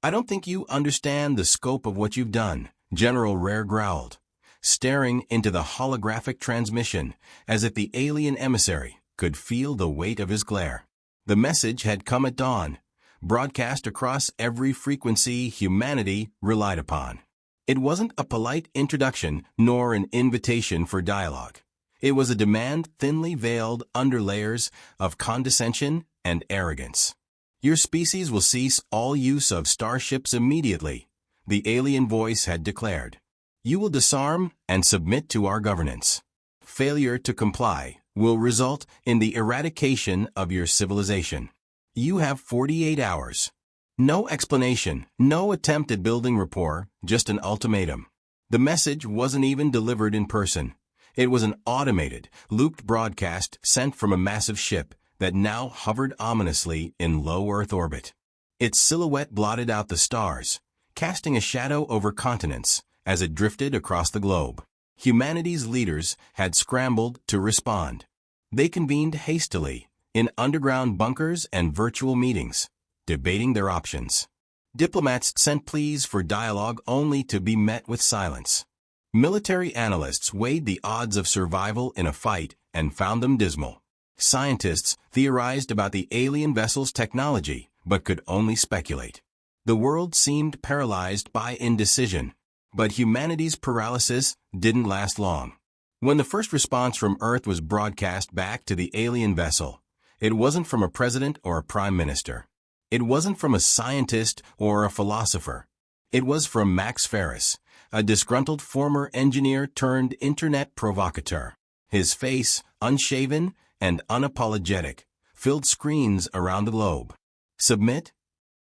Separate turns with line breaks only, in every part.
I don't think you understand the scope of what you've done, General Rare growled, staring into the holographic transmission as if the alien emissary could feel the weight of his glare. The message had come at dawn, broadcast across every frequency humanity relied upon. It wasn't a polite introduction nor an invitation for dialogue. It was a demand thinly veiled under layers of condescension and arrogance. Your species will cease all use of starships immediately, the alien voice had declared. You will disarm and submit to our governance. Failure to comply will result in the eradication of your civilization. You have 48 hours. No explanation, no attempt at building rapport, just an ultimatum. The message wasn't even delivered in person. It was an automated, looped broadcast sent from a massive ship that now hovered ominously in low Earth orbit. Its silhouette blotted out the stars, casting a shadow over continents as it drifted across the globe. Humanity's leaders had scrambled to respond. They convened hastily in underground bunkers and virtual meetings, debating their options. Diplomats sent pleas for dialogue only to be met with silence. Military analysts weighed the odds of survival in a fight and found them dismal. Scientists theorized about the alien vessel's technology, but could only speculate. The world seemed paralyzed by indecision, but humanity's paralysis didn't last long. When the first response from Earth was broadcast back to the alien vessel, it wasn't from a president or a prime minister. It wasn't from a scientist or a philosopher. It was from Max Ferris, a disgruntled former engineer turned internet provocateur. His face, unshaven and unapologetic, filled screens around the globe. Submit?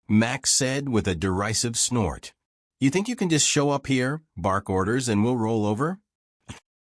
Max said with a derisive snort. You think you can just show up here, bark orders, and we'll roll over?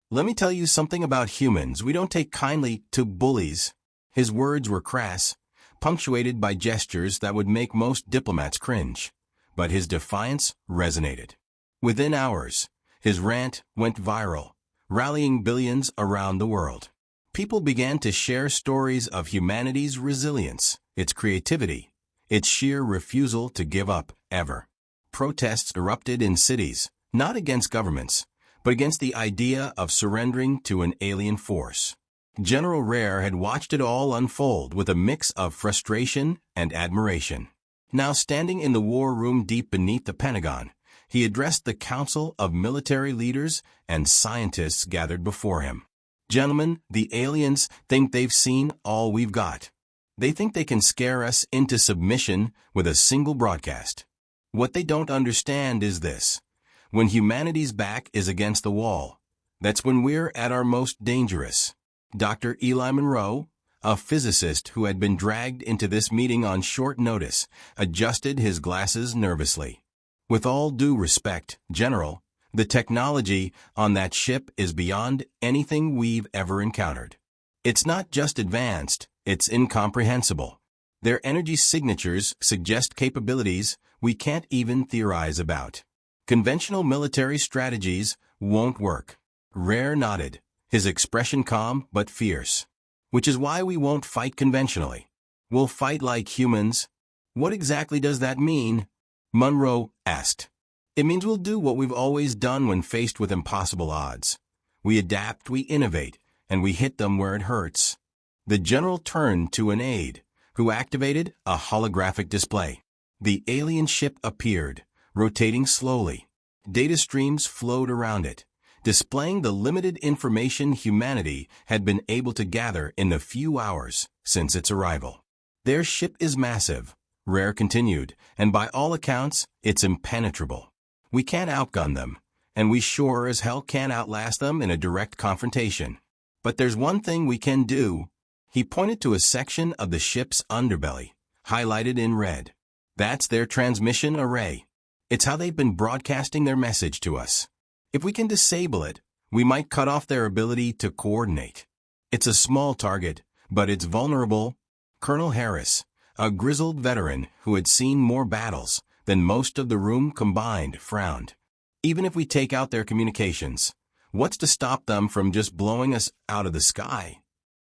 Let me tell you something about humans. We don't take kindly to bullies. His words were crass, punctuated by gestures that would make most diplomats cringe. But his defiance resonated. Within hours, his rant went viral, rallying billions around the world. People began to share stories of humanity's resilience, its creativity, its sheer refusal to give up, ever. Protests erupted in cities, not against governments, but against the idea of surrendering to an alien force. General Rare had watched it all unfold with a mix of frustration and admiration. Now standing in the war room deep beneath the Pentagon, he addressed the council of military leaders and scientists gathered before him. Gentlemen, the aliens think they've seen all we've got. They think they can scare us into submission with a single broadcast. What they don't understand is this. When humanity's back is against the wall, that's when we're at our most dangerous. Dr. Eli Monroe, a physicist who had been dragged into this meeting on short notice, adjusted his glasses nervously. With all due respect, General, the technology on that ship is beyond anything we've ever encountered. It's not just advanced, it's incomprehensible. Their energy signatures suggest capabilities we can't even theorize about. Conventional military strategies won't work. Rare nodded, his expression calm but fierce. Which is why we won't fight conventionally. We'll fight like humans. What exactly does that mean? Monroe asked. It means we'll do what we've always done when faced with impossible odds. We adapt, we innovate, and we hit them where it hurts. The general turned to an aide, who activated a holographic display. The alien ship appeared, rotating slowly. Data streams flowed around it, displaying the limited information humanity had been able to gather in the few hours since its arrival. Their ship is massive, Rare continued, and by all accounts, it's impenetrable. We can't outgun them, and we sure as hell can't outlast them in a direct confrontation. But there's one thing we can do. He pointed to a section of the ship's underbelly, highlighted in red. That's their transmission array. It's how they've been broadcasting their message to us. If we can disable it, we might cut off their ability to coordinate. It's a small target, but it's vulnerable. Colonel Harris, a grizzled veteran who had seen more battles than most of the room combined, frowned. Even if we take out their communications, what's to stop them from just blowing us out of the sky?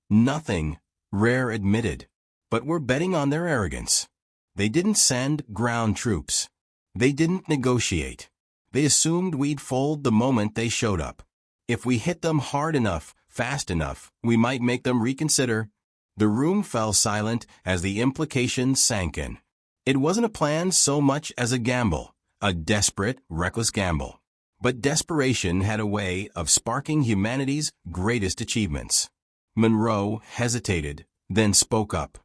Nothing, Rare admitted. But we're betting on their arrogance. They didn't send ground troops. They didn't negotiate. They assumed we'd fold the moment they showed up. If we hit them hard enough, fast enough, we might make them reconsider. The room fell silent as the implications sank in. It wasn't a plan so much as a gamble, a desperate, reckless gamble. But desperation had a way of sparking humanity's greatest achievements. Monroe hesitated, then spoke up.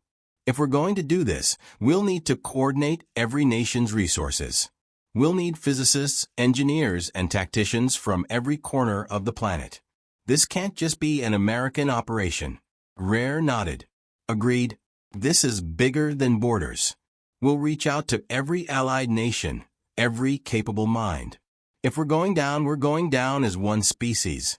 If we're going to do this, we'll need to coordinate every nation's resources. We'll need physicists, engineers, and tacticians from every corner of the planet. This can't just be an American operation. Rare nodded. Agreed. This is bigger than borders. We'll reach out to every allied nation, every capable mind. If we're going down as one species.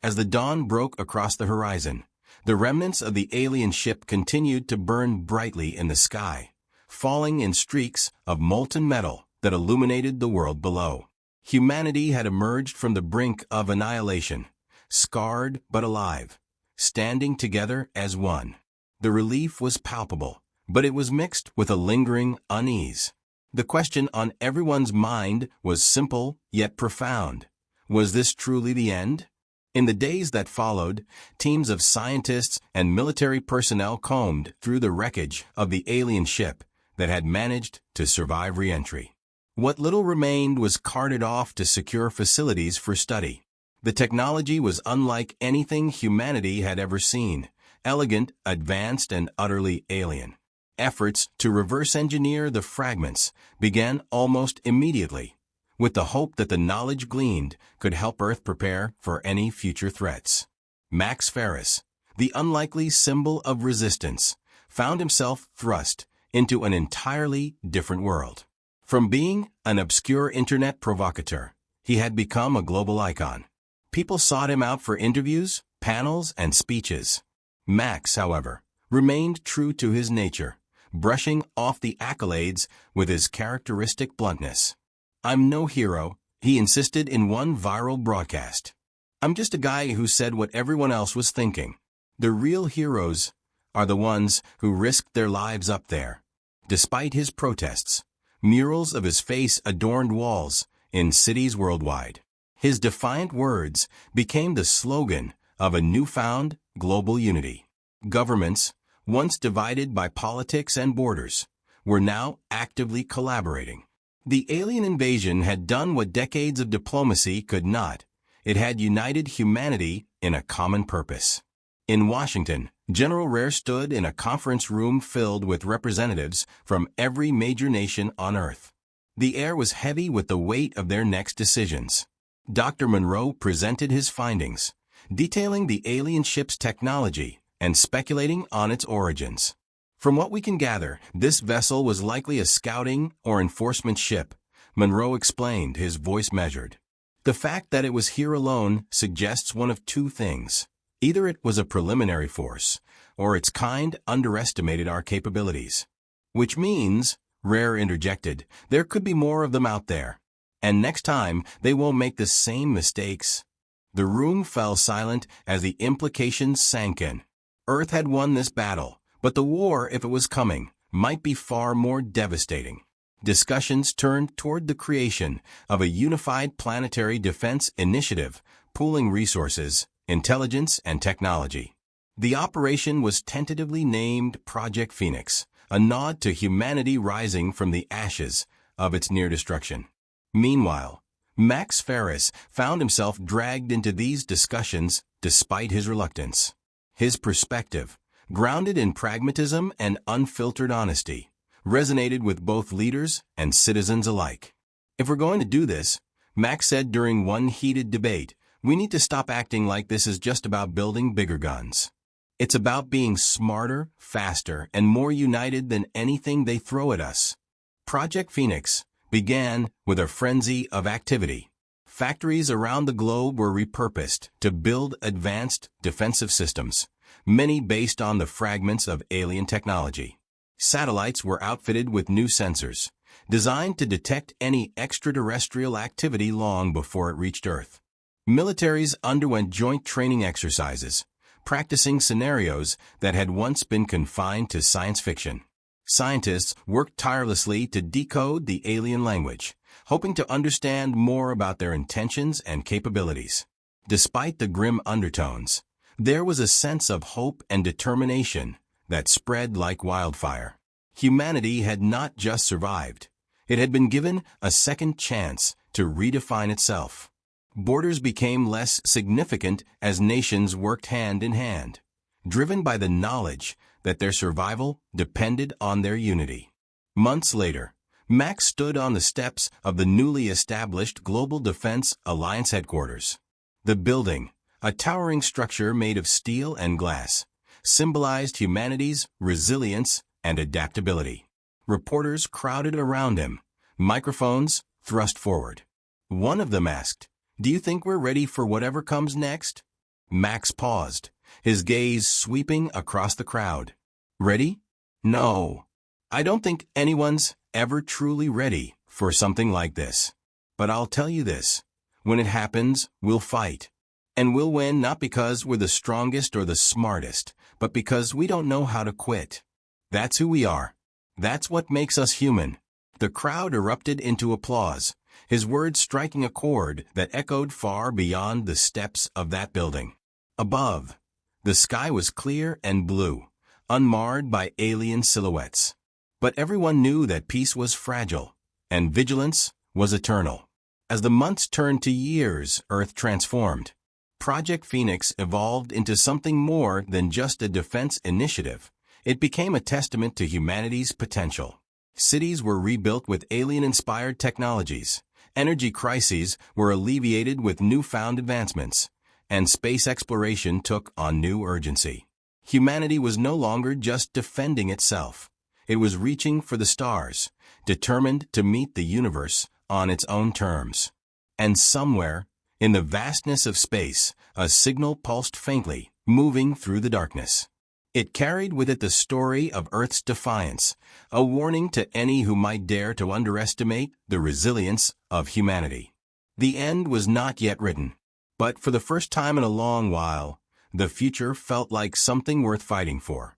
As the dawn broke across the horizon, the remnants of the alien ship continued to burn brightly in the sky, falling in streaks of molten metal that illuminated the world below. Humanity had emerged from the brink of annihilation, scarred but alive, standing together as one. The relief was palpable, but it was mixed with a lingering unease. The question on everyone's mind was simple yet profound. Was this truly the end? In the days that followed, teams of scientists and military personnel combed through the wreckage of the alien ship that had managed to survive re-entry. What little remained was carted off to secure facilities for study. The technology was unlike anything humanity had ever seen, elegant, advanced, and utterly alien. Efforts to reverse engineer the fragments began almost immediately, with the hope that the knowledge gleaned could help Earth prepare for any future threats. Max Ferris, the unlikely symbol of resistance, found himself thrust into an entirely different world. From being an obscure internet provocateur, he had become a global icon. People sought him out for interviews, panels, and speeches. Max, however, remained true to his nature, brushing off the accolades with his characteristic bluntness. "I'm no hero," he insisted in one viral broadcast. "I'm just a guy who said what everyone else was thinking. The real heroes are the ones who risked their lives up there." Despite his protests, murals of his face adorned walls in cities worldwide. His defiant words became the slogan of a newfound global unity. Governments, once divided by politics and borders, were now actively collaborating. The alien invasion had done what decades of diplomacy could not. It had united humanity in a common purpose. In Washington, General Rare stood in a conference room filled with representatives from every major nation on Earth. The air was heavy with the weight of their next decisions. Dr. Monroe presented his findings, detailing the alien ship's technology and speculating on its origins. "From what we can gather, this vessel was likely a scouting or enforcement ship," Monroe explained, his voice measured. "The fact that it was here alone suggests one of two things. Either it was a preliminary force, or its kind underestimated our capabilities." "Which means," Rare interjected, "there could be more of them out there. And next time, they won't make the same mistakes." The room fell silent as the implications sank in. Earth had won this battle, but the war, if it was coming, might be far more devastating. Discussions turned toward the creation of a unified planetary defense initiative, pooling resources, intelligence, and technology. The operation was tentatively named Project Phoenix, a nod to humanity rising from the ashes of its near destruction. Meanwhile, Max Ferris found himself dragged into these discussions despite his reluctance. His perspective, grounded in pragmatism and unfiltered honesty, resonated with both leaders and citizens alike. "If we're going to do this," Max said during one heated debate, "we need to stop acting like this is just about building bigger guns. It's about being smarter, faster, and more united than anything they throw at us." Project Phoenix began with a frenzy of activity. Factories around the globe were repurposed to build advanced defensive systems, many based on the fragments of alien technology. Satellites were outfitted with new sensors, designed to detect any extraterrestrial activity long before it reached Earth. Militaries underwent joint training exercises, practicing scenarios that had once been confined to science fiction. Scientists worked tirelessly to decode the alien language, hoping to understand more about their intentions and capabilities. Despite the grim undertones, there was a sense of hope and determination that spread like wildfire. Humanity had not just survived. It had been given a second chance to redefine itself. Borders became less significant as nations worked hand in hand, driven by the knowledge that their survival depended on their unity. Months later, Max stood on the steps of the newly established Global Defense Alliance headquarters. The building, a towering structure made of steel and glass, symbolized humanity's resilience and adaptability. Reporters crowded around him, microphones thrust forward. One of them asked, "Do you think we're ready for whatever comes next?" Max paused, his gaze sweeping across the crowd. "Ready? No. I don't think anyone's ever truly ready for something like this. But I'll tell you this, when it happens, we'll fight. And we'll win not because we're the strongest or the smartest, but because we don't know how to quit. That's who we are. That's what makes us human." The crowd erupted into applause, his words striking a chord that echoed far beyond the steps of that building. Above, the sky was clear and blue, unmarred by alien silhouettes. But everyone knew that peace was fragile, and vigilance was eternal. As the months turned to years, Earth transformed. Project Phoenix evolved into something more than just a defense initiative. It became a testament to humanity's potential. Cities were rebuilt with alien-inspired technologies. Energy crises were alleviated with newfound advancements, and space exploration took on new urgency. Humanity was no longer just defending itself. It was reaching for the stars, determined to meet the universe on its own terms. And somewhere, in the vastness of space, a signal pulsed faintly, moving through the darkness. It carried with it the story of Earth's defiance, a warning to any who might dare to underestimate the resilience of humanity. The end was not yet written, but for the first time in a long while, the future felt like something worth fighting for.